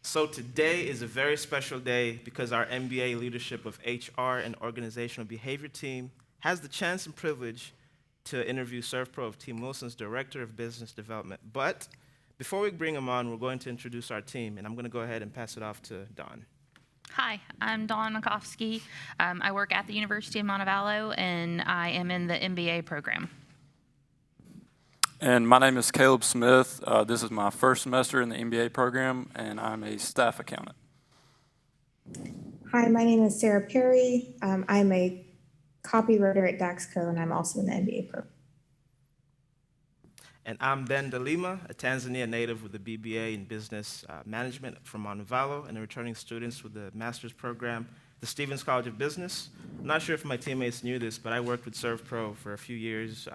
So today is a very special day because our MBA Leadership of HR and Organizational Behavior team has the chance and privilege to interview ServPro of Team Wilson's Director of Business Development. But before we bring him on, we're going to introduce our team, and I'm going to go ahead and pass it off to Dawn. Hi, I'm Dawn Makowski. I work at the University of Montevallo, and I am in the MBA program. And my name is Caleb Smith. This is my first semester in the MBA program, and I'm a staff accountant. Hi, my name is Sarah Perry. I'm a copywriter at Daxco, and I'm also in the MBA program. And I'm Ben Delima, a Tanzania native with a BBA in Business Management from Montevallo, and a returning student with the master's program at the Stevens College of Business. I'm not sure if my teammates knew this, but I worked with ServPro for a few years.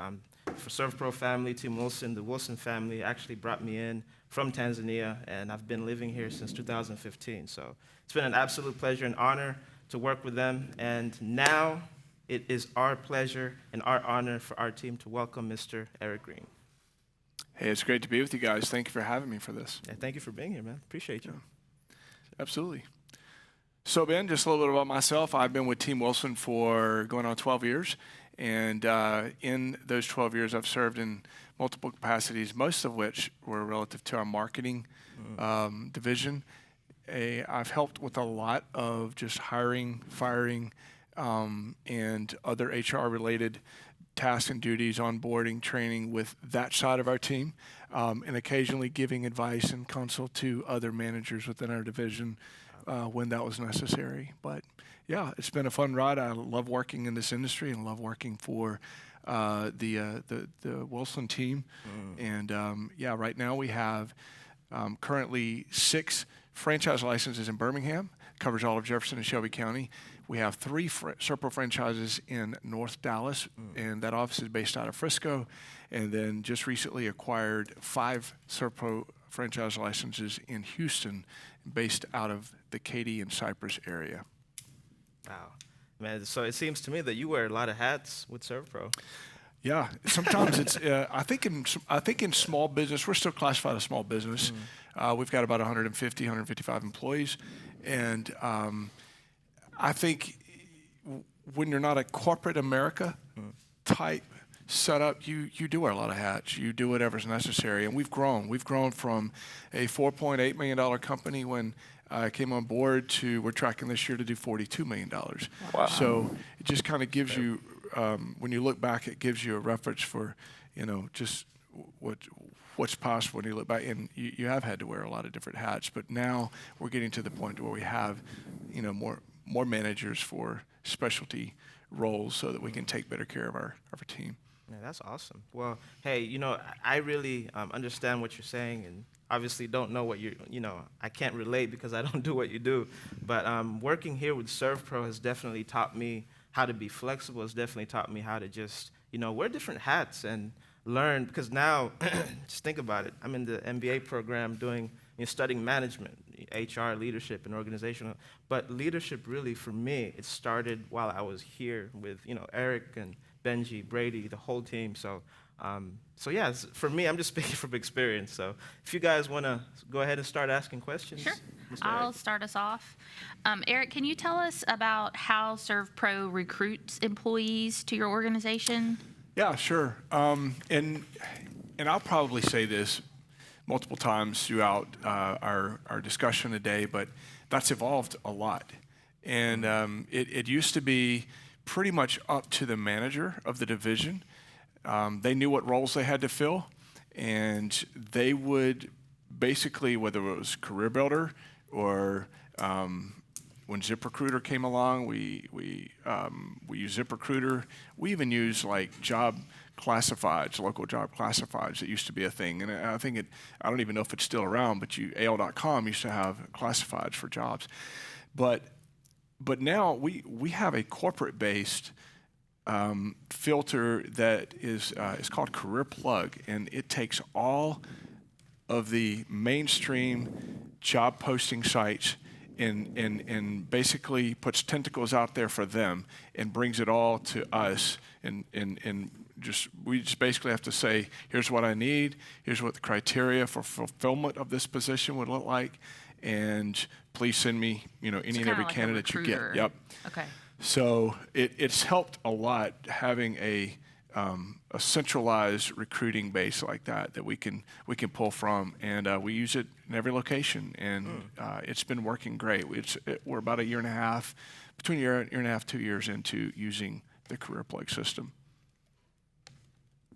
For ServPro family, Team Wilson, the Wilson family actually brought me in from Tanzania, and I've been living here since 2015. So it's been an absolute pleasure and honor to work with them. And now it is our pleasure and our honor for our team to welcome Mr. Eric Greene. Hey, it's great to be with you guys. Thank you for having me for this. Yeah, thank you for being here, man. Appreciate you. Yeah, absolutely. So, Ben, just a little bit about myself. I've been with Team Wilson for going on 12 years. And in those 12 years, I've served in multiple capacities, most of which were relative to our marketing division. I've helped with a lot of just hiring, firing, and other HR-related tasks and duties, onboarding, training with that side of our team, and occasionally giving advice and counsel to other managers within our division when that was necessary. But yeah, it's been a fun ride. I love working in this industry and love working for the Wilson team. And yeah, right now we have currently 6 franchise licenses in Birmingham, covers all of Jefferson and Shelby County. We have 3 ServPro franchises in North Dallas, and that office is based out of Frisco. And then just recently acquired 5 ServPro franchise licenses in Houston, based out of the Katy and Cypress area. Wow. Man, so it seems to me that you wear a lot of hats with ServPro. Yeah, sometimes it's. I think in small business, we're still classified as small business. We've got about 150, 155 employees, and I think when you're not a corporate America type setup, you do wear a lot of hats. You do whatever's necessary, and we've grown. We've grown from a $4.8 million company when I came on board to, we're tracking this year to do $42 million. Wow. So it just kind of gives you, when you look back, it gives you a reference for, just what's possible when you look back. And you have had to wear a lot of different hats, but now we're getting to the point where we have, more managers for specialty roles so that we can take better care of our team. Yeah, that's awesome. Well, hey, I really understand what you're saying, and obviously don't know what I can't relate because I don't do what you do. But working here with ServPro has definitely taught me how to be flexible. It's definitely taught me how to just, wear different hats and learn. Because now, just think about it. I'm in the MBA program studying management, HR, leadership, and organizational. But leadership really, for me, it started while I was here with, Eric and Benji, Brady, the whole team. So yeah, for me, I'm just speaking from experience. So if you guys want to go ahead and start asking questions. Sure. Mr. I'll Eric. start us off. Eric, can you tell us about how ServPro recruits employees to your organization? Yeah, sure. And I'll probably say this multiple times throughout our discussion today, but that's evolved a lot. And it used to be pretty much up to the manager of the division. They knew what roles they had to fill, and they would basically, whether it was Career Builder or when ZipRecruiter came along, we use ZipRecruiter. We even use like job classifieds, local job classifieds. It used to be a thing, and I think I don't even know if it's still around, but AL.com used to have classifieds for jobs. But now we have a corporate-based filter that is called Career Plug, and it takes all of the mainstream job posting sites and basically puts tentacles out there for them and brings it all to us and we just basically have to say, here's what I need, here's what the criteria for fulfillment of this position would look like, and please send me, any and kinda every like a candidate you get. recruiter. Yep. Okay. So it's helped a lot having a centralized recruiting base like that we can pull from, and we use it in every location, and it's been working great. We're about a year and a half, between a year and a half, 2 years into using the Career Plug system.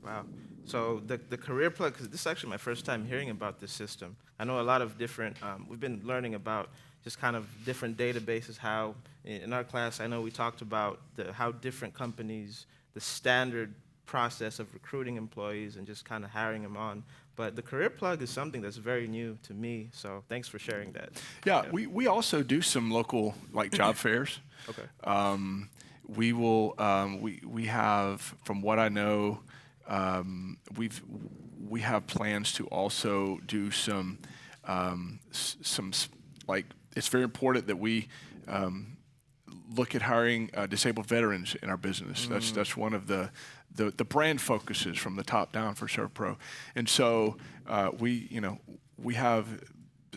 Wow. So the career plug, 'cause this is actually my first time hearing about this system. I know a lot of different, we've been learning about just kind of different databases, how in our class, I know we talked about how different companies, the standard process of recruiting employees and just kind of hiring them on. But the career plug is something that's very new to me, so thanks for sharing that. Yeah, we also do some local job fairs. Okay. We will we have, from what I know, we have plans to also do some it's very important that we look at hiring disabled veterans in our business. That's one of the brand focuses from the top down for ServPro, and so we have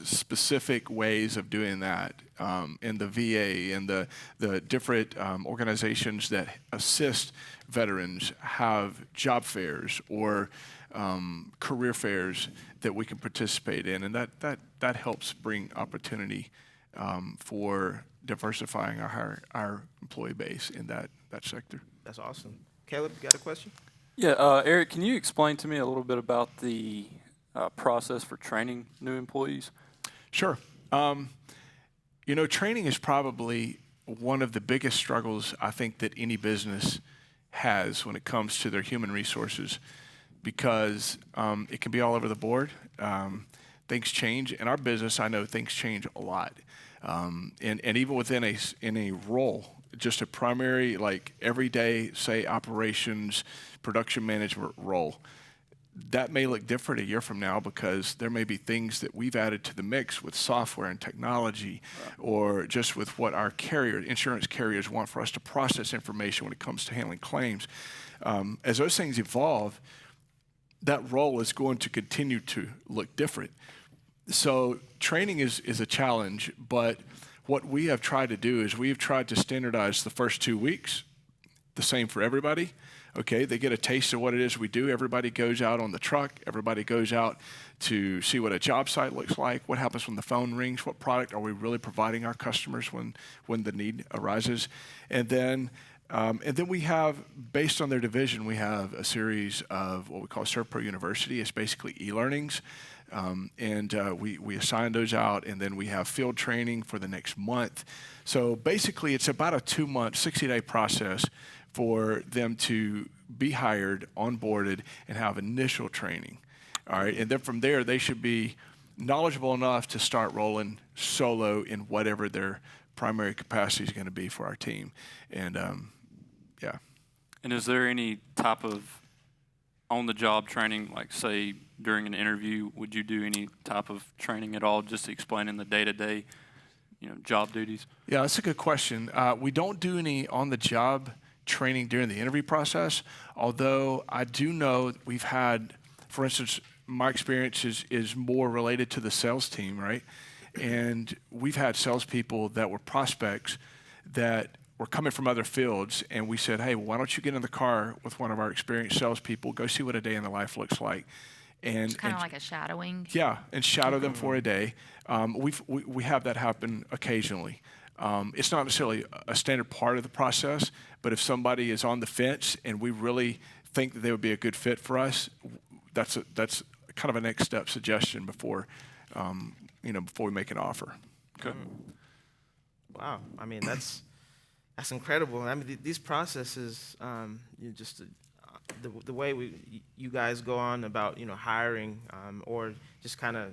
specific ways of doing that, and the VA and the different organizations that assist veterans have job fairs or career fairs that we can participate in, and that helps bring opportunity for diversifying our employee base in that sector. That's awesome. Caleb, you got a question? Yeah, Eric, can you explain to me a little bit about the process for training new employees? Sure. Training is probably one of the biggest struggles I think that any business has when it comes to their human resources, because it can be all over the board. Things change. In our business, I know things change a lot. And even within a role, just a primary, everyday, say, operations, production management role, that may look different a year from now because there may be things that we've added to the mix with software and technology, or just with what our insurance carriers want for us to process information when it comes to handling claims. As those things evolve, that role is going to continue to look different. So training is a challenge, but what we have tried to do is we've tried to standardize the first 2 weeks, the same for everybody. Okay, they get a taste of what it is we do. Everybody goes out on the truck. Everybody goes out to see what a job site looks like, what happens when the phone rings, what product are we really providing our customers when the need arises. And then we have, based on their division, we have a series of what we call ServPro University. It's basically e-learnings. We assign those out, and then we have field training for the next month. So basically, it's about a 2-month, 60-day process for them to be hired, onboarded, and have initial training. All right, and then from there, they should be knowledgeable enough to start rolling solo in whatever their primary capacity is going to be for our team. And yeah. And is there any type of on-the-job training, like say during an interview, would you do any type of training at all, just explaining the day-to-day, job duties? Yeah, that's a good question. We don't do any on-the-job training during the interview process, although I do know we've had, for instance, my experience is more related to the sales team, right? And we've had salespeople that were prospects that were coming from other fields, and we said, hey, why don't you get in the car with one of our experienced salespeople, go see what a day in the life looks like. And Kind of like a shadowing. Yeah, and shadow them for a day. We have that happen occasionally. It's not necessarily a standard part of the process, but if somebody is on the fence and we really think that they would be a good fit for us, that's kind of a next step suggestion before we make an offer. Okay. Wow. I mean, that's incredible. I mean, these processes, just the way you guys go on about hiring or just kind of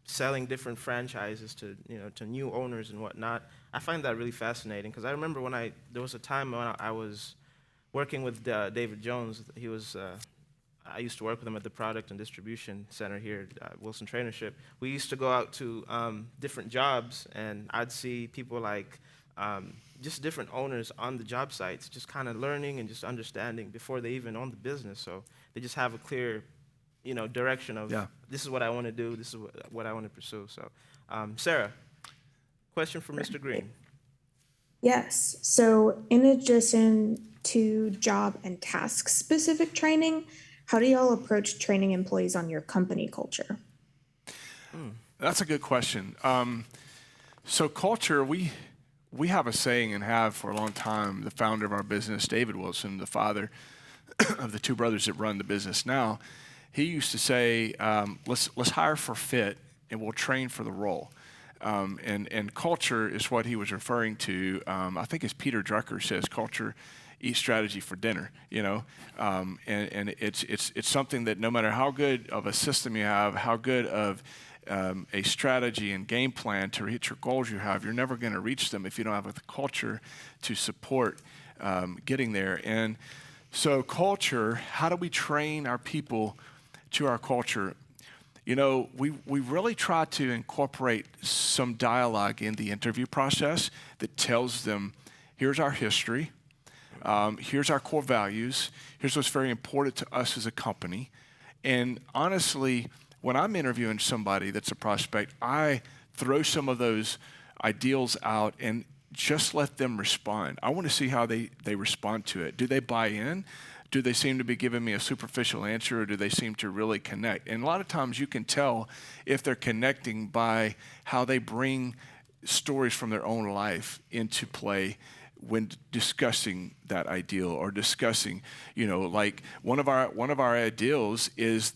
selling different franchises to new owners and whatnot. I find that really fascinating because I remember there was a time when I was working with David Jones. I used to work with him at the Product and Distribution Center here at Wilson Trainership. We used to go out to different jobs, and I'd see people like just different owners on the job sites, just kind of learning and just understanding before they even own the business. So they just have a clear direction of Yeah. this is what I want to do, this is what I want to pursue. So, Sarah, question for Mr. Greene. Yes. So, in addition to job and task specific training, how do y'all approach training employees on your company culture? That's a good question. So culture, we have a saying and have for a long time. The founder of our business, David Wilson, the father of the two brothers that run the business now, he used to say, let's hire for fit and we'll train for the role. And culture is what he was referring to. I think as Peter Drucker says, culture eats strategy for dinner, and it's something that no matter how good of a system you have, how good of a strategy and game plan to reach your goals you have, you're never going to reach them if you don't have a culture to support getting there. And so culture, how do we train our people to our culture? We really try to incorporate some dialogue in the interview process that tells them, here's our history, here's our core values, here's what's very important to us as a company. And honestly, when I'm interviewing somebody that's a prospect, I throw some of those ideals out and just let them respond. I want to see how they respond to it. Do they buy in? Do they seem to be giving me a superficial answer, or do they seem to really connect? And a lot of times you can tell if they're connecting by how they bring stories from their own life into play when discussing that ideal or discussing, like one of our ideals is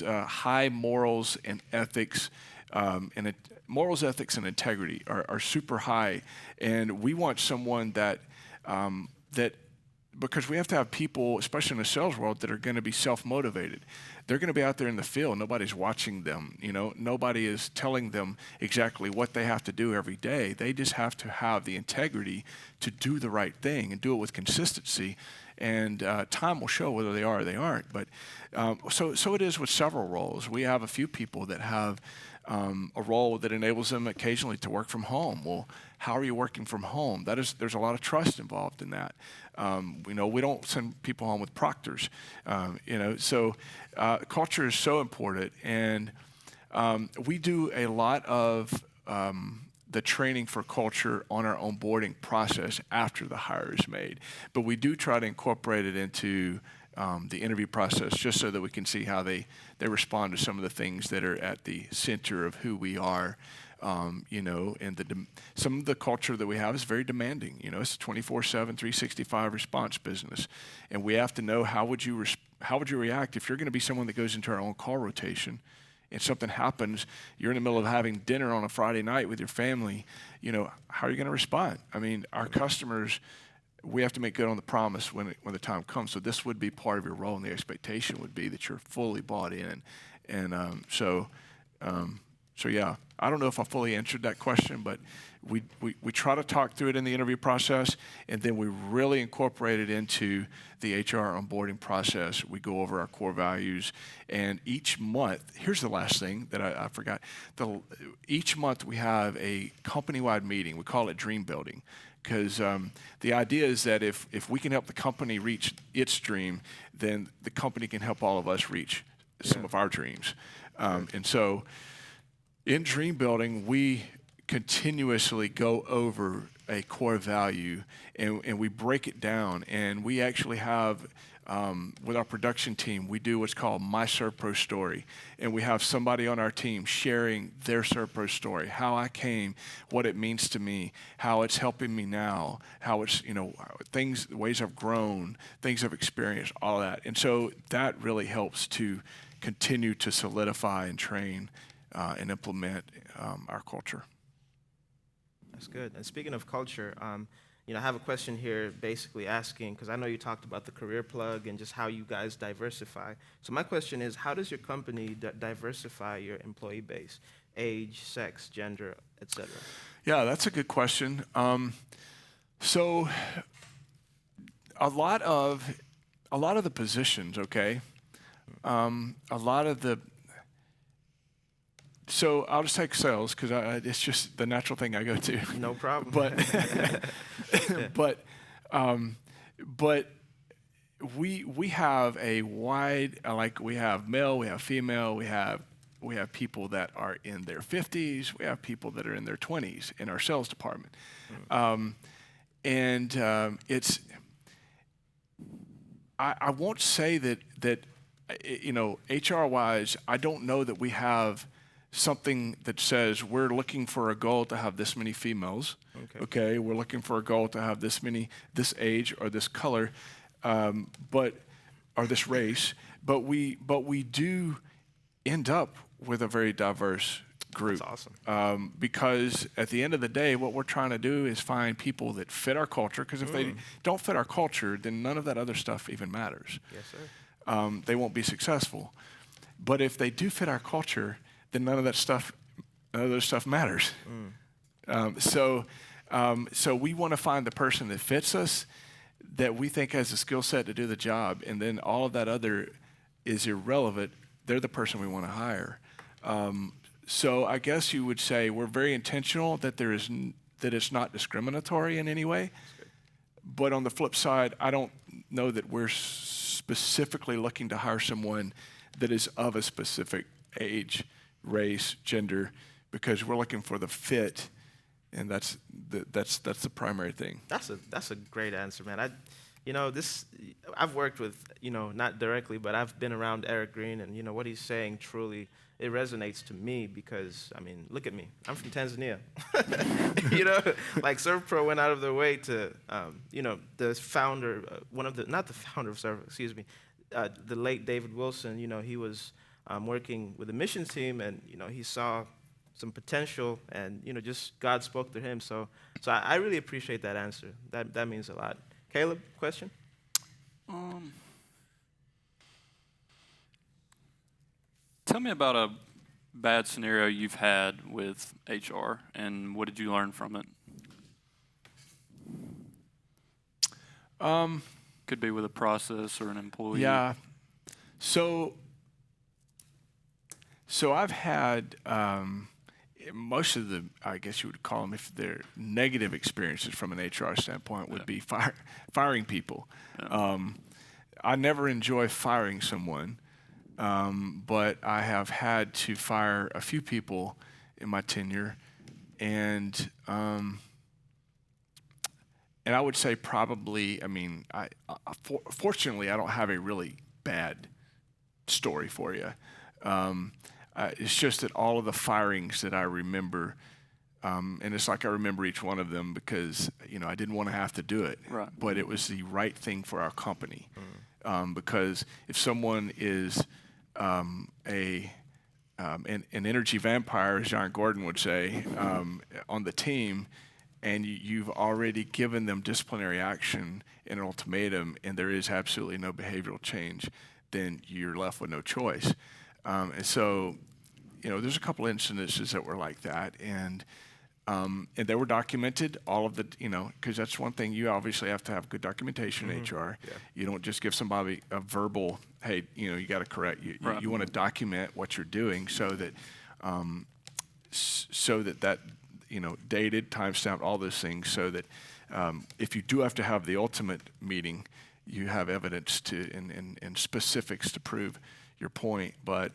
high morals and ethics, morals, ethics, and integrity are super high, and we want someone that because we have to have people, especially in the sales world, that are going to be self-motivated. They're going to be out there in the field. Nobody's watching them. Nobody is telling them exactly what they have to do every day. They just have to have the integrity to do the right thing and do it with consistency. And time will show whether they are or they aren't. But so it is with several roles. We have a few people that have a role that enables them occasionally to work from home. Well, how are you working from home? There's a lot of trust involved in that. We don't send people home with proctors. So culture is so important, and we do a lot of the training for culture on our onboarding process after the hire is made. But we do try to incorporate it into the interview process just so that we can see how they respond to some of the things that are at the center of who we are. And some of the culture that we have is very demanding. It's a 24/7, 365 response business. And we have to know how would you react if you're going to be someone that goes into our own call rotation and something happens, you're in the middle of having dinner on a Friday night with your family, how are you going to respond? I mean, our customers, we have to make good on the promise when the time comes. So this would be part of your role, and the expectation would be that you're fully bought in. And so yeah, I don't know if I fully answered that question, but we try to talk through it in the interview process, and then we really incorporate it into the HR onboarding process. We go over our core values, and each month, here's the last thing that I forgot. Each month we have a company-wide meeting. We call it dream building, because the idea is that if we can help the company reach its dream, then the company can help all of us reach some of our dreams. And so in dream building, we continuously go over a core value, and we break it down. And we actually have, with our production team, we do what's called My ServPro's Story. And we have somebody on our team sharing their ServPro's story, how I came, what it means to me, how it's helping me now, how it's, things, ways I've grown, things I've experienced, all that. And so that really helps to continue to solidify and train and implement our culture. That's good. And speaking of culture, I have a question here basically asking, because I know you talked about the career plug and just how you guys diversify. So my question is, how does your company diversify your employee base? Age, sex, gender, et cetera? Yeah, that's a good question. So a lot of the positions, okay, so I'll just take sales because it's just the natural thing I go to. No problem. But we have a wide, like we have male, we have female, we have people that are in their 50s, we have people that are in their 20s in our sales department. It's, I won't say that HR-wise, I don't know that we have something that says we're looking for a goal to have this many females. Okay, we're looking for a goal to have this age or this color, or this race. But we do end up with a very diverse group. That's awesome. Because at the end of the day, what we're trying to do is find people that fit our culture. Because if they don't fit our culture, then none of that other stuff even matters. Yes, sir. They won't be successful. But if they do fit our culture, then none of that stuff matters. So we want to find the person that fits us, that we think has a skill set to do the job, and then all of that other is irrelevant. They're the person we want to hire. So I guess you would say we're very intentional that it's not discriminatory in any way. But on the flip side, I don't know that we're specifically looking to hire someone that is of a specific age, race, gender, because we're looking for the fit, and that's the primary thing. That's a great answer, man. I've worked with, not directly, but I've been around Eric Greene, and what he's saying truly, it resonates to me because, look at me. I'm from Tanzania. Like ServPro went out of their way to, the founder, not the founder of Serv, excuse me, the late David Wilson, he was working with a missions team, and, he saw some potential, and, just God spoke to him. So I really appreciate that answer. That means a lot. Caleb, question? Tell me about a bad scenario you've had with HR, and what did you learn from it? Could be with a process or an employee. Yeah. So I've had most of the, I guess you would call them, if they're negative experiences from an HR standpoint, would be firing people. Yeah. I never enjoy firing someone, but I have had to fire a few people in my tenure, and I would say probably, fortunately, I don't have a really bad story for you. It's just that all of the firings that I remember, and it's like I remember each one of them because, I didn't want to have to do it. Right. But it was the right thing for our company. Because if someone is an energy vampire, as John Gordon would say, on the team, and you've already given them disciplinary action and an ultimatum, and there is absolutely no behavioral change, then you're left with no choice. And so, there's a couple incidences that were like that, and they were documented. All of the, because that's one thing, you obviously have to have good documentation in HR. Yeah. You don't just give somebody a verbal, hey, you got to correct. Right. You want to document what you're doing so that dated, timestamped, all those things, so that if you do have to have the ultimate meeting, you have evidence to and specifics to prove your point. But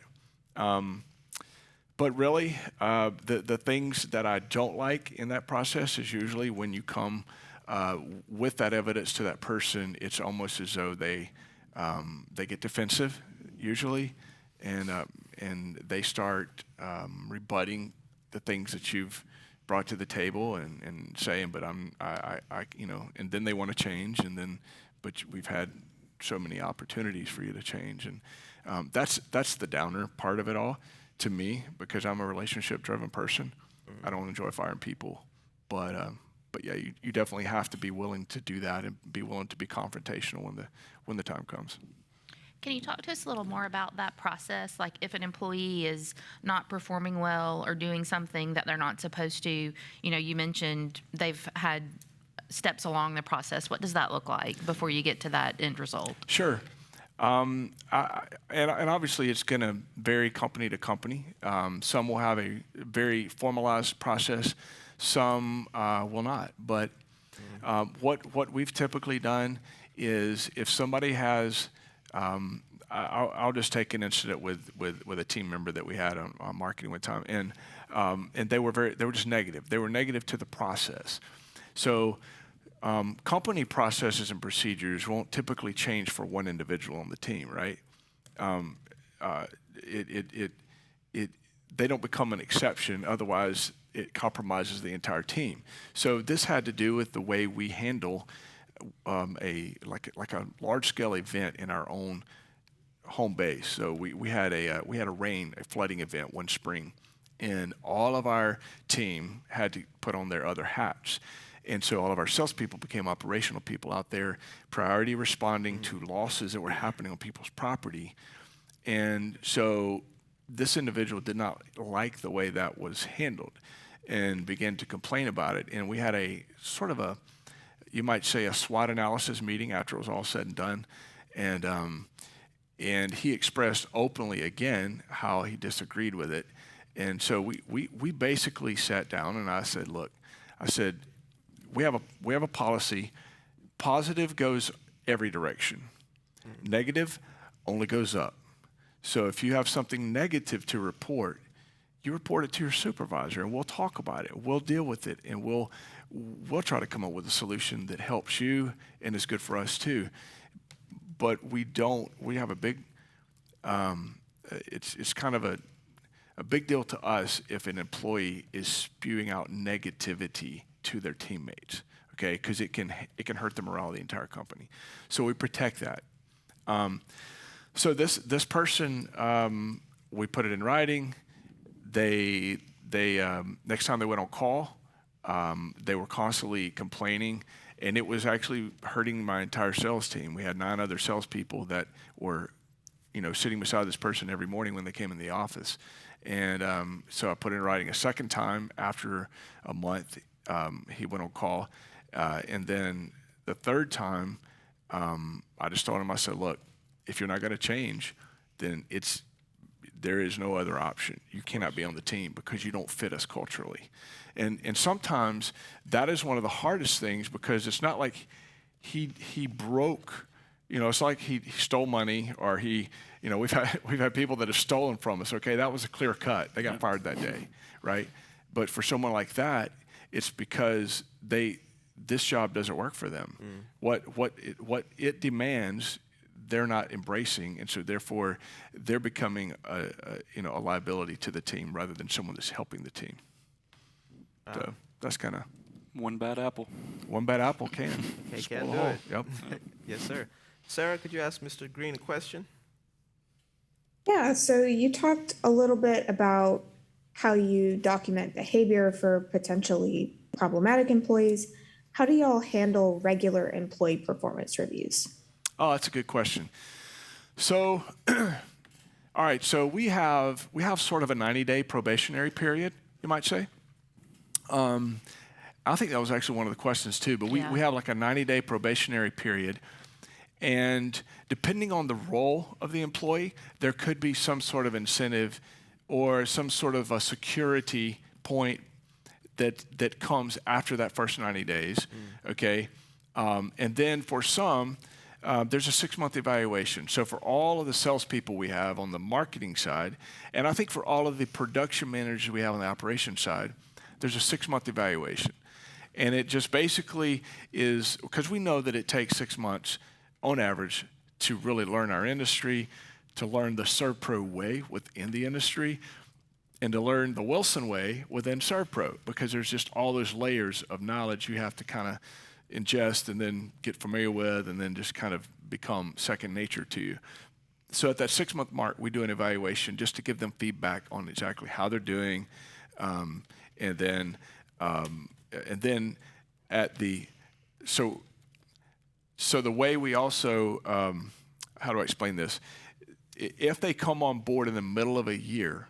really, the things that I don't like in that process is usually when you come with that evidence to that person, it's almost as though they get defensive usually, and they start rebutting the things that you've brought to the table and saying, but and then they want to change, but we've had so many opportunities for you to change, and that's the downer part of it all to me, because I'm a relationship-driven person. I don't enjoy firing people, but yeah, you definitely have to be willing to do that and be willing to be confrontational when the time comes. Can you talk to us a little more about that process? Like if an employee is not performing well or doing something that they're not supposed to, you mentioned they've had steps along the process. What does that look like before you get to that end result? Sure. And obviously it's going to vary company to company. Some will have a very formalized process. Some will not. But what we've typically done is if somebody has, I'll just take an incident with a team member that we had on marketing one time, and they were just negative. They were negative to the process. So company processes and procedures won't typically change for one individual on the team, right? They don't become an exception, otherwise it compromises the entire team. So this had to do with the way we handle a large-scale event in our own home base. So we had a flooding event one spring, and all of our team had to put on their other hats. And so all of our salespeople became operational people out there, priority responding to losses that were happening on people's property. And so this individual did not like the way that was handled and began to complain about it. And we had a sort of a, you might say, a SWOT analysis meeting after it was all said and done. And he expressed openly again how he disagreed with it. And so we basically sat down, and I said, look, we have a policy. Positive goes every direction. Negative only goes up. So if you have something negative to report, you report it to your supervisor, and we'll talk about it. We'll deal with it, and we'll try to come up with a solution that helps you and is good for us too. But we have a big, it's kind of a big deal to us if an employee is spewing out negativity to their teammates, okay? Because it can hurt the morale of the entire company. So we protect that. So this person, we put it in writing. They next time they went on call, they were constantly complaining, and it was actually hurting my entire sales team. We had 9 other salespeople that were, sitting beside this person every morning when they came in the office. And so I put it in writing a second time. After a month, he went on call, and then the third time, I just told him, I said, look, if you're not going to change, then there is no other option. You cannot be on the team because you don't fit us culturally. And sometimes that is one of the hardest things, because it's not like he broke, it's like he stole money, or we've had people that have stolen from us. Okay, that was a clear cut. They got fired that day, right? But for someone like that, it's because this job doesn't work for them. What it demands, they're not embracing, and so therefore they're becoming a liability to the team rather than someone that's helping the team. So that's kind of One bad apple. one bad apple can Okay, spoil can't a do whole. it. Yep. Yes, sir. Sarah, could you ask Mr. Greene a question? Yeah, so you talked a little bit about how you document behavior for potentially problematic employees. How do y'all handle regular employee performance reviews? Oh, that's a good question. So, all right. So we have sort of a 90-day probationary period, you might say. I think that was actually one of the questions too. But we have like a 90-day probationary period, and depending on the role of the employee, there could be some sort of incentive or some sort of a security point that comes after that first 90 days. Okay, and then for some, there's a 6-month evaluation. So for all of the salespeople we have on the marketing side, and I think for all of the production managers we have on the operations side, there's a 6-month evaluation. And it just basically is, because we know that it takes 6 months on average to really learn our industry, to learn the ServPro way within the industry, and to learn the Wilson way within ServPro, because there's just all those layers of knowledge you have to kind of ingest and then get familiar with, and then just kind of become second nature to you. So at that 6-month mark, we do an evaluation just to give them feedback on exactly how they're doing, and then at the so the way we also how do I explain this? If they come on board in the middle of a year,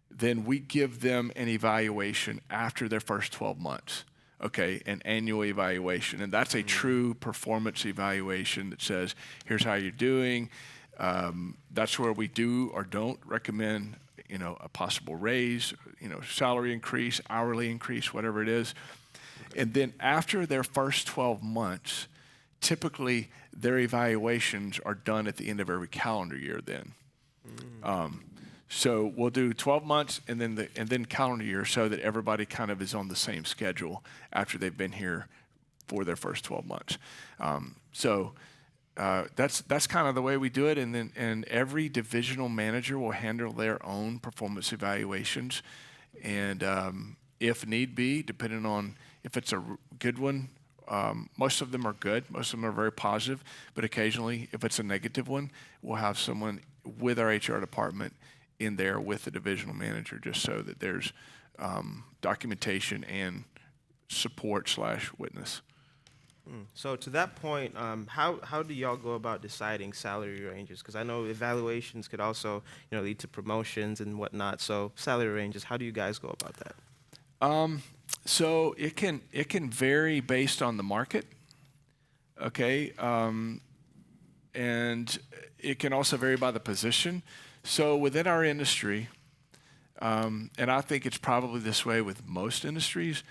then we give them an evaluation after their first 12 months. Okay, an annual evaluation, and that's a true performance evaluation that says, here's how you're doing. That's where we do or don't recommend, a possible raise, salary increase, hourly increase, whatever it is. And then after their first 12 months, typically their evaluations are done at the end of every calendar year then. So we'll do 12 months and then calendar year so that everybody kind of is on the same schedule after they've been here for their first 12 months. That's kind of the way we do it, and every divisional manager will handle their own performance evaluations, and if need be, depending on if it's a good one, most of them are good, most of them are very positive, but occasionally if it's a negative one, we'll have someone with our HR department in there with the divisional manager just so that there's documentation and support/witness. So to that point, how do y'all go about deciding salary ranges? Because I know evaluations could also, lead to promotions and whatnot. So salary ranges, how do you guys go about that? So it can vary based on the market, okay, and it can also vary by the position. So within our industry, and I think it's probably this way with most industries.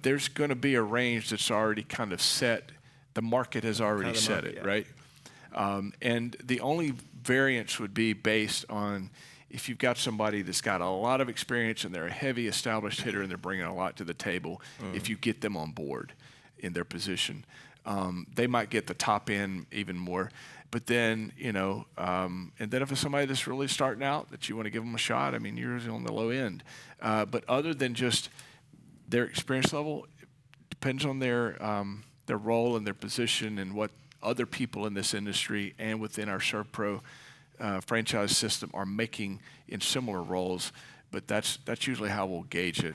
There's going to be a range that's already kind of set. The market has already set it, right? And the only variance would be based on if you've got somebody that's got a lot of experience and they're a heavy established hitter and they're bringing a lot to the table. If you get them on board in their position, they might get the top end even more. But then, and then if it's somebody that's really starting out that you want to give them a shot, I mean, you're usually on the low end. But other than just their experience level, it depends on their role and their position and what other people in this industry and within our ServPro franchise system are making in similar roles. But that's usually how we'll gauge it.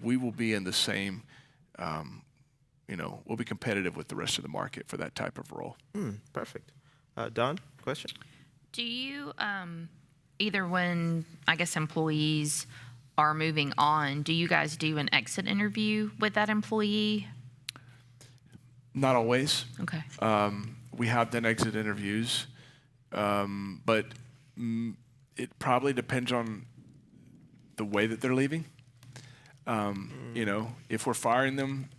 We will be in the same, we'll be competitive with the rest of the market for that type of role. Perfect. Don, question? Do you, either when, I guess, employees are moving on, do you guys do an exit interview with that employee? Not always. Okay. We have done exit interviews, but it probably depends on the way that they're leaving. If we're firing them,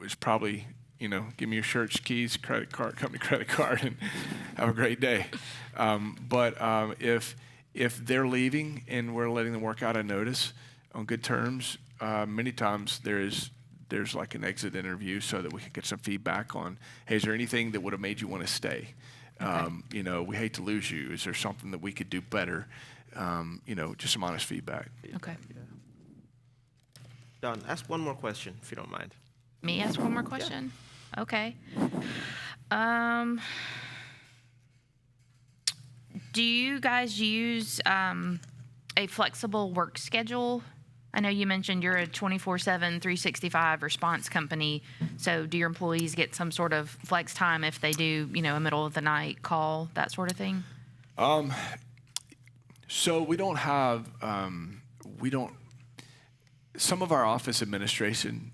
it's probably, give me your shirts, keys, credit card, company credit card, and have a great day. But if they're leaving and we're letting them work out a notice on good terms, many times there's like an exit interview so that we can get some feedback on, hey, is there anything that would have made you want to stay? Okay. We hate to lose you. Is there something that we could do better? Just some honest feedback. Okay. Yeah. Don, ask one more question if you don't mind. Me ask one more question? Yeah. Okay. Do you guys use a flexible work schedule? I know you mentioned you're a 24/7, 365 response company. So do your employees get some sort of flex time if they do, a middle of the night call, that sort of thing? So we don't have, some of our office administration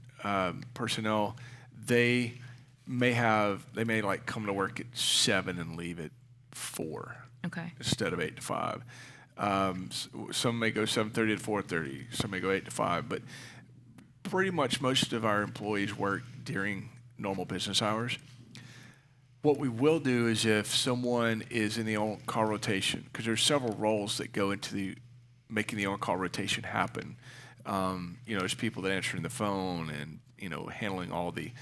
personnel, they may like come to work at 7 and leave at 4. Okay. Instead of 8 to 5. Some may go 7:30 to 4:30. Some may go 8 to 5. But pretty much most of our employees work during normal business hours. What we will do is if someone is in the on-call rotation, because there's several roles that go into making the on-call rotation happen. There's people that answering the phone and handling all the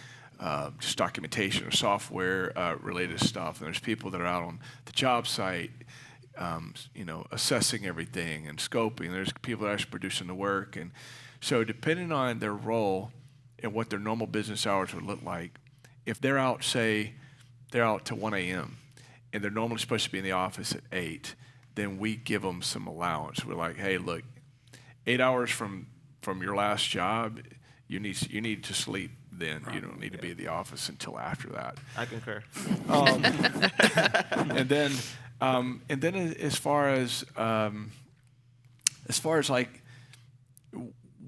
just documentation or software related stuff. And there's people that are out on the job site, assessing everything and scoping. There's people that are actually producing the work. And so depending on their role and what their normal business hours would look like, if they're out, say, they're out to 1 a.m. and they're normally supposed to be in the office at 8, then we give them some allowance. We're like, hey, look, 8 hours from your last job, you need to sleep then. Right. You don't need to be at the office until after that. I concur. And then as far as like,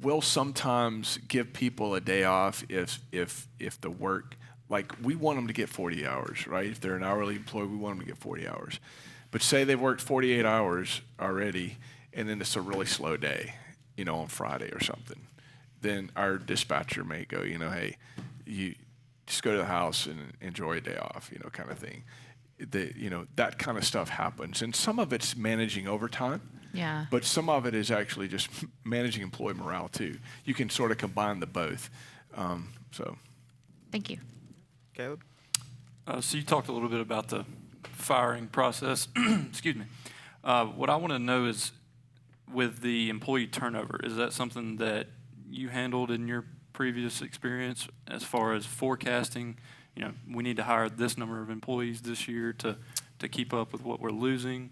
we'll sometimes give people a day off if the work, like we want them to get 40 hours, right? If they're an hourly employee, we want them to get 40 hours. But say they've worked 48 hours already, and then it's a really slow day, on Friday or something. Then our dispatcher may go, hey, just go to the house and enjoy a day off, kind of thing. That kind of stuff happens. And some of it's managing overtime, Yeah. but some of it is actually just managing employee morale too. You can sort of combine the both. So. Thank you. Caleb? So you talked a little bit about the firing process. Excuse me. What I want to know is, with the employee turnover, is that something that you handled in your previous experience as far as forecasting? We need to hire this number of employees this year to keep up with what we're losing.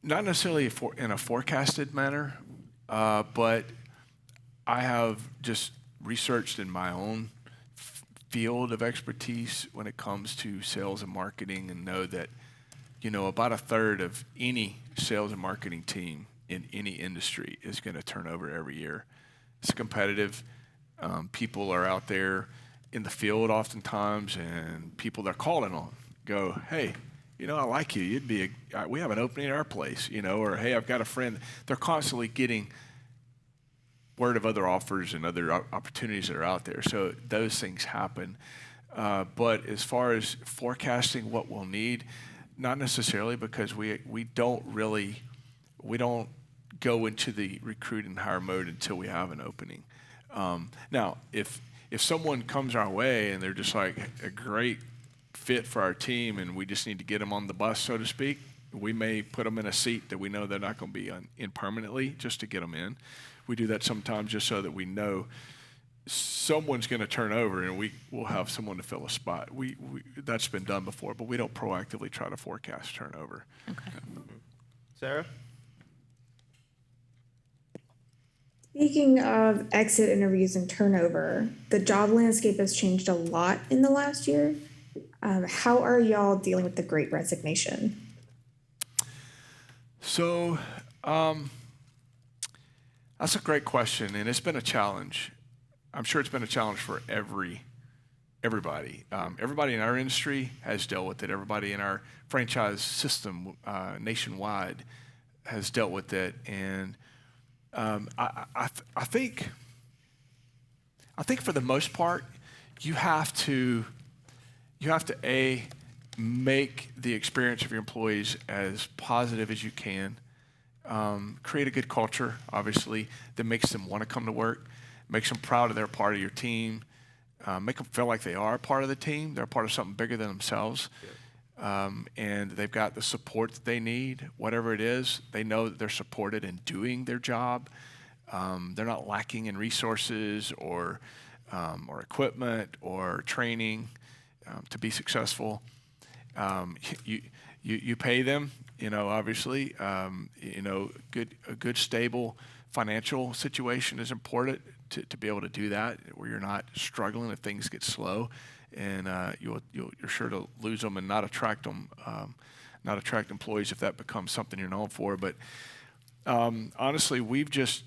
Not necessarily in a forecasted manner, but I have just researched in my own field of expertise when it comes to sales and marketing, and know that, about a third of any sales and marketing team in any industry is going to turn over every year. It's competitive. People are out there in the field oftentimes, and people they're calling on go, hey, I like you. We have an opening at our place, or hey, I've got a friend. They're constantly getting word of other offers and other opportunities that are out there. So those things happen. But as far as forecasting what we'll need, not necessarily, because we don't go into the recruit and hire mode until we have an opening. Now, if someone comes our way and they're just like a great fit for our team and we just need to get them on the bus, so to speak, we may put them in a seat that we know they're not going to be in permanently, just to get them in. We do that sometimes just so that we know someone's going to turn over and we'll have someone to fill a spot. That's been done before, but we don't proactively try to forecast turnover. Okay. Sarah? Speaking of exit interviews and turnover, the job landscape has changed a lot in the last year. How are y'all dealing with the Great Resignation? So that's a great question, and it's been a challenge. I'm sure it's been a challenge for everybody. Everybody in our industry has dealt with it. Everybody in our franchise system nationwide has dealt with it, and I think for the most part, you have to make the experience of your employees as positive as you can. Create a good culture, obviously, that makes them want to come to work, makes them proud of their part of your team, make them feel like they are a part of the team, they're a part of something bigger than themselves, and they've got the support that they need, whatever it is. They know that they're supported in doing their job. They're not lacking in resources or equipment or training to be successful. You pay them, obviously, a good stable financial situation is important to be able to do that, where you're not struggling if things get slow, and you're sure to lose them and not attract employees if that becomes something you're known for. But honestly, we've just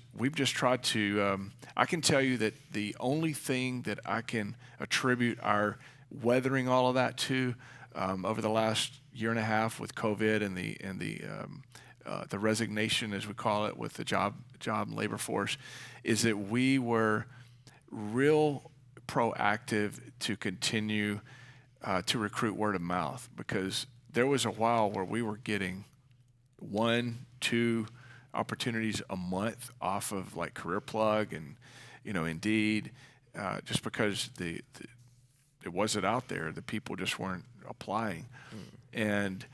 tried to. I can tell you that the only thing that I can attribute our weathering all of that to over the last year and a half with COVID and the resignation, as we call it, with the job and labor force, is that we were real proactive to continue to recruit word of mouth, because there was a while where we were getting 1-2 opportunities a month off of like Career Plug and Indeed, just because it wasn't out there. The people just weren't applying. And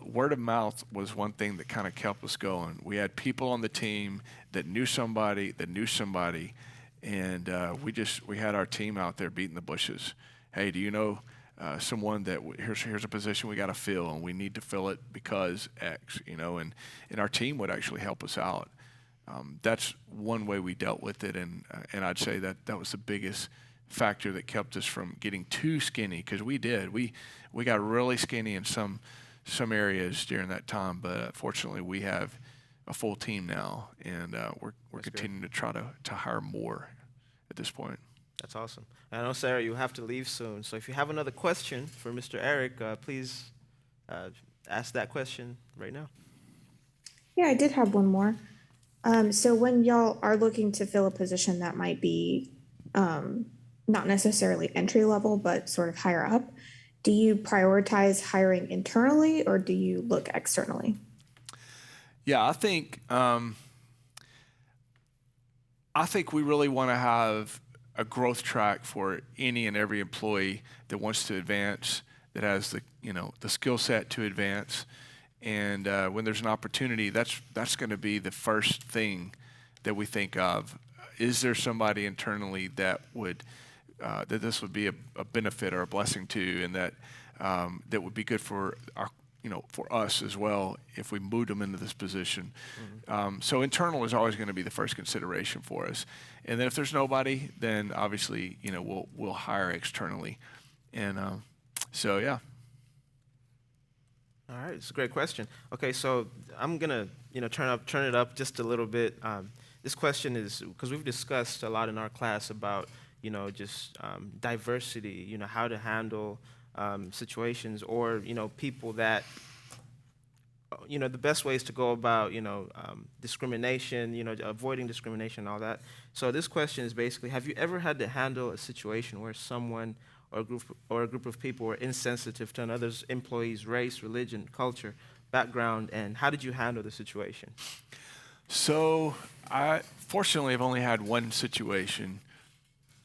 word of mouth was one thing that kind of kept us going. We had people on the team that knew somebody, and we had our team out there beating the bushes. Hey, do you know someone that here's a position we got to fill, and we need to fill it because X, and our team would actually help us out. That's one way we dealt with it, and I'd say that was the biggest factor that kept us from getting too skinny, because we got really skinny in some areas during that time, but fortunately we have a full team now, and we're continuing to try to hire more at this point. That's awesome. I know, Sarah, you have to leave soon, so if you have another question for Mr. Eric, please ask that question right now. Yeah, I did have one more. So when y'all are looking to fill a position that might be not necessarily entry level, but sort of higher up, do you prioritize hiring internally or do you look externally? Yeah, I think we really want to have a growth track for any and every employee that wants to advance, that has the skill set to advance, and when there's an opportunity, that's going to be the first thing that we think of. Is there somebody internally that would that this would be a benefit or a blessing to, and that would be good for our for us as well if we moved them into this position. So internal is always going to be the first consideration for us. And then if there's nobody, then obviously, we'll hire externally. And so, yeah. All right, it's a great question. Okay, so I'm gonna, turn it up just a little bit. This question is because we've discussed a lot in our class about, just diversity, how to handle situations, or people that the best ways to go about discrimination, avoiding discrimination and all that. So this question is basically, have you ever had to handle a situation where someone or a group of people were insensitive to another's employee's race, religion, culture, background, and how did you handle the situation? So I fortunately have only had one situation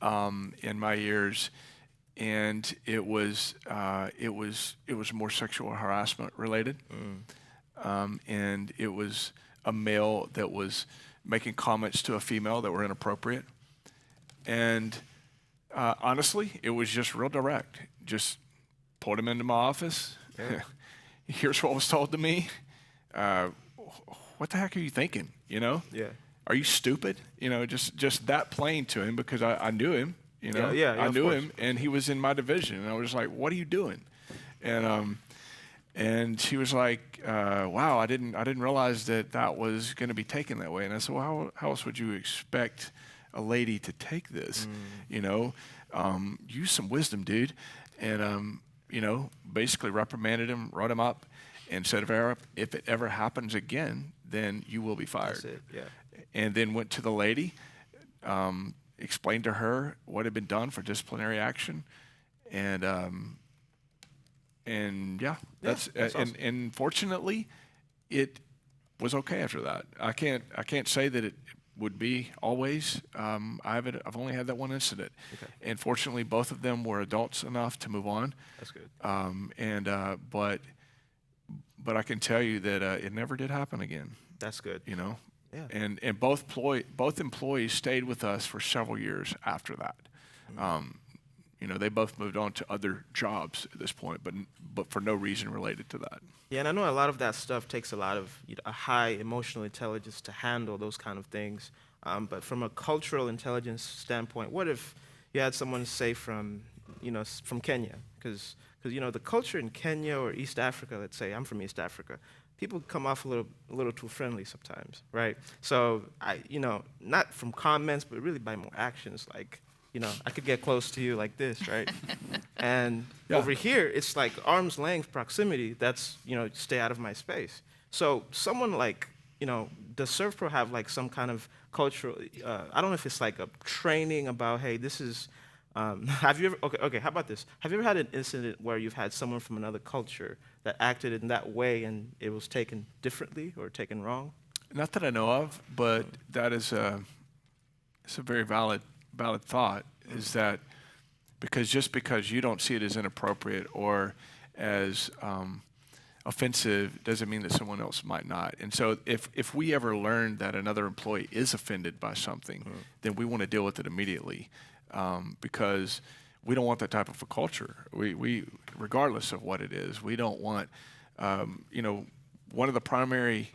in my years, and it was more sexual harassment related, and it was a male that was making comments to a female that were inappropriate, and honestly, it was just real direct. Just pulled him into my office. Yeah. Here's what was told to me. What the heck are you thinking? Yeah. Are you stupid? Just that plain to him, because I knew him. Yeah, I of knew course. him, and he was in my division, and I was like, "What are you doing?" And she was like, "Wow, I didn't realize that was going to be taken that way." And I said, "Well, how else would you expect a lady to take this? Use some wisdom, dude." And basically reprimanded him, wrote him up, and said, "If it ever happens again, then you will be fired." That's it. Yeah. And then went to the lady, explained to her what had been done for disciplinary action, and that's awesome. and fortunately, it was okay after that. I can't say that it would be always. I've only had that one incident, Okay. and fortunately, both of them were adults enough to move on. That's good. But I can tell you that it never did happen again. That's good. Yeah. And both employees stayed with us for several years after that. They both moved on to other jobs at this point, but for no reason related to that. Yeah, and I know a lot of that stuff takes a lot of a high emotional intelligence to handle those kind of things. But from a cultural intelligence standpoint, what if you had someone say from Kenya? Because the culture in Kenya or East Africa, let's say I'm from East Africa, people come off a little too friendly sometimes, right? So not from comments, but really by more actions, like. I could get close to you like this, right? And over here, it's like arm's length proximity. That's, stay out of my space. So someone like, does ServPro have like some kind of cultural, I don't know if it's like a training about, hey, this is, have you ever, okay, how about this? Have you ever had an incident where you've had someone from another culture that acted in that way and it was taken differently or taken wrong? Not that I know of, but that is it's a very valid thought, is that because you don't see it as inappropriate or as offensive doesn't mean that someone else might not. And so if we ever learn that another employee is offended by something, then we want to deal with it immediately, because we don't want that type of a culture. We regardless of what it is, we don't want, one of the primary,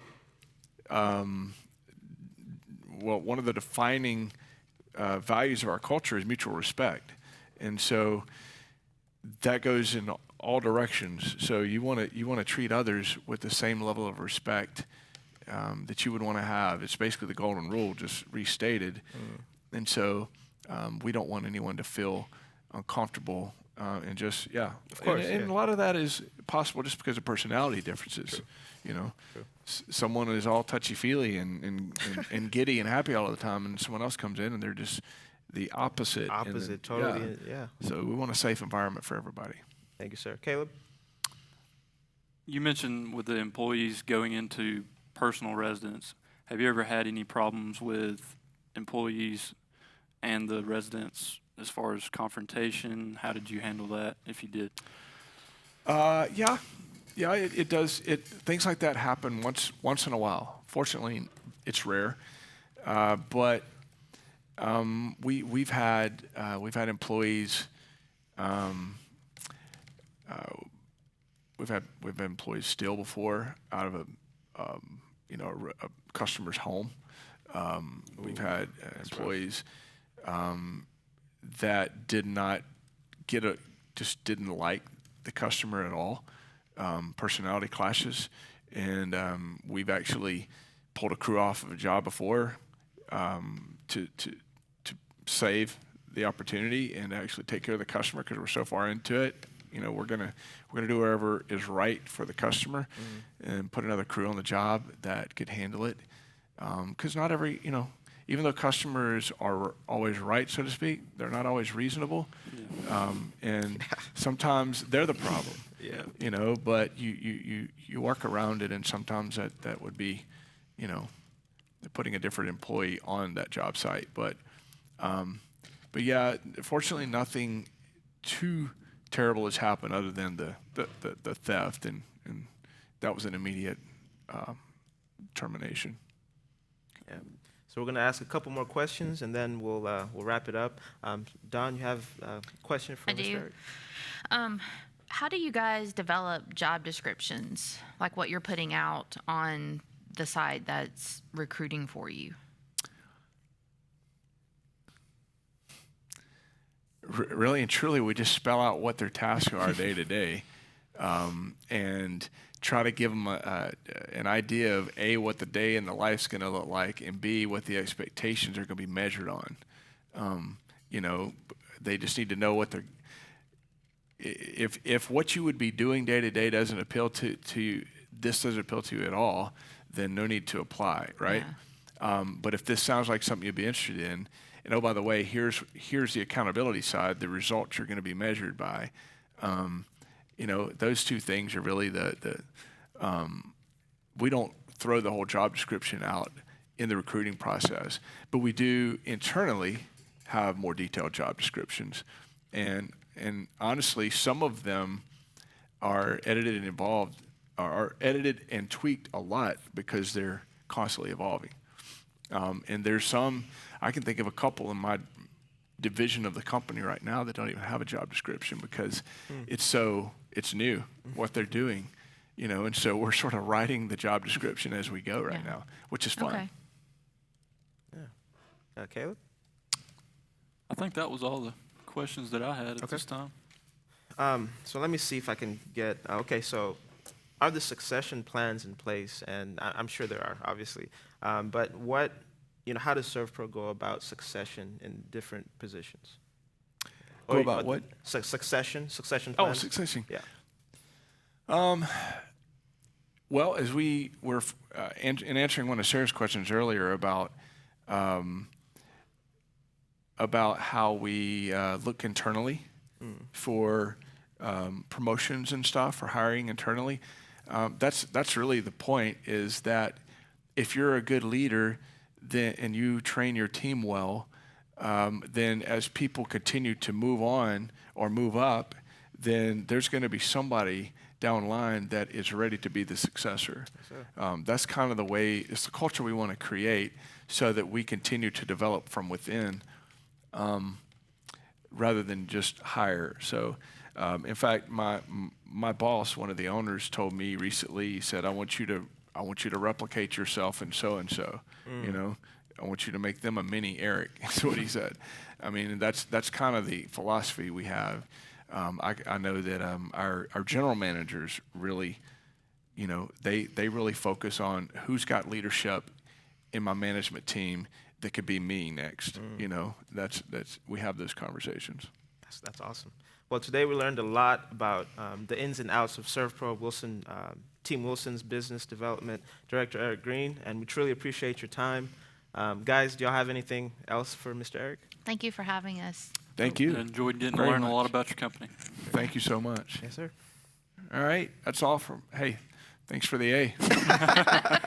one of the defining values of our culture is mutual respect, and so that goes in all directions. So you want to treat others with the same level of respect that you would want to have. It's basically the golden rule, just restated. And so we don't want anyone to feel uncomfortable, and just Of course, and a lot of that is possible just because of personality differences. True. Someone is all touchy-feely and giddy and happy all the time, and someone else comes in and the opposite. Opposite, totally. Yeah. So we want a safe environment for everybody. Thank you, sir. Caleb? You mentioned with the employees going into personal residence. Have you ever had any problems with employees and the residents as far as confrontation? How did you handle that, if you did? Yeah, it does. Things like that happen once in a while. Fortunately, it's rare, but we've had employees. We've had employees steal before out of a customer's home. We've had employees that did not just didn't like the customer at all. Personality clashes, and we've actually pulled a crew off of a job before to save the opportunity and actually take care of the customer because we're so far into it. We're gonna do whatever is right for the customer, and put another crew on the job that could handle it. Because not every, even though customers are always right, so to speak, they're not always reasonable, and sometimes they're the problem. Yeah. But you work around it, and sometimes that would be, putting a different employee on that job site. But yeah, fortunately, nothing too terrible has happened other than the theft, and that was an immediate termination. Yeah. So we're going to ask a couple more questions, and then we'll wrap it up. Don, you have a question for I Mr. do. Eric? How do you guys develop job descriptions, like what you're putting out on the side that's recruiting for you? Really and truly, we just spell out what their tasks are day to day, and try to give them an idea of A, what the day in the life's going to look like, and B, what the expectations are going to be measured on. They just need to know what they're. If what you would be doing day to day doesn't appeal to you, this doesn't appeal to you at all, then no need to apply, right? Yeah. But if this sounds like something you'd be interested in, and oh, by the way, here's the accountability side, the results you're going to be measured by. Those two things are really we don't throw the whole job description out in the recruiting process, but we do internally have more detailed job descriptions, and honestly, some of them are edited and tweaked a lot because they're constantly evolving. And there's some, I can think of a couple in my division of the company right now that don't even have a job description because it's new what they're doing, and so we're sort of writing the job description as we go right now, which is fun. Okay. Yeah. Caleb? I think that was all the questions that I had at this time. So let me see if I can get, so are the succession plans in place? And I'm sure there are, obviously. But how does ServPro go about succession in different positions? Go about what? Succession plans. Oh, succession. Yeah. Well, as we were in answering one of Sarah's questions earlier about how we look internally for promotions and stuff, for hiring internally, that's really the point, is that if you're a good leader and you train your team well, then as people continue to move on or move up, then there's going to be somebody down the line that is ready to be the successor. That's kind of the way, it's the culture we want to create so that we continue to develop from within rather than just hire. So, in fact, my boss, one of the owners, told me recently, he said, I want you to replicate yourself in so-and-so, I want you to make them a mini Eric, is what he said. I mean, that's kind of the philosophy we have. I know that our general managers really, they really focus on who's got leadership in my management team that could be me next. We have those conversations. That's awesome. Well, today we learned a lot about the ins and outs of ServPro Team Wilson's Business Development Director Eric Greene, and we truly appreciate your time. Guys, do y'all have anything else for Mr. Eric? Thank you for having us. Thank you. Enjoyed getting to Very learn a lot much. about your company. Thank you so much. Yes, sir. All right, that's all from, hey, thanks for the A.